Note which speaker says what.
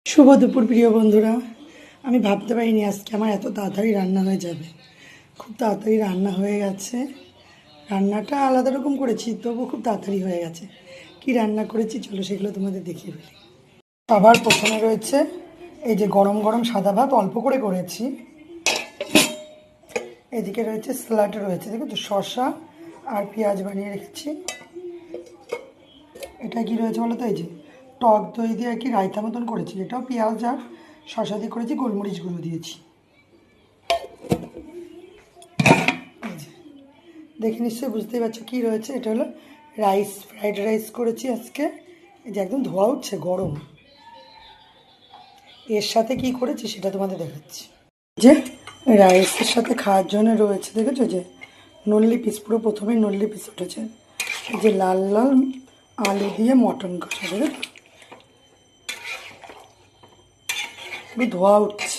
Speaker 1: শুভ দুপুর প্রিয় বন্ধুরা। আমি ভাবতে পারিনি আজকে আমার এত তাড়াতাড়ি রান্না হয়ে যাবে। খুব তাড়াতাড়ি রান্না হয়ে গেছে। রান্নাটা আলাদা রকম করেছি, তবু খুব তাড়াতাড়ি হয়ে গেছে। কি রান্না করেছি চলো সেগুলো তোমাদের দেখিয়ে ফেলি। সবার প্রথমে রয়েছে এই যে গরম গরম সাদা ভাত, অল্প করে করেছি। এদিকে রয়েছে স্যালাড রয়েছে, দেখো তো, শসা আর পেঁয়াজ বানিয়ে রেখেছি। এটা কি রয়েছে বলো তো, এই যে টক দই দিয়ে আর কি রায়তা মতন করেছি, এটাও পেঁয়াজ আর শসা দিয়ে করেছি, গোলমরিচ গুঁড়ো দিয়েছি। দেখে নিশ্চয়ই বুঝতেই পারছো কী রয়েছে। এটা হলো রাইস, ফ্রাইড রাইস করেছি আজকে। এই যে একদম ধোয়া উঠছে, গরম। এর সাথে কি করেছি সেটা তোমাদের দেখাচ্ছি। যে রাইসের সাথে খাওয়ার জন্য রয়েছে, দেখেছো যে নল্লি পিস, পুরো প্রথমেই নল্লি পিস উঠেছে। এই যে লাল লাল আলু দিয়ে মটন কষা, দেখেছো, ধোয়া উঠছে।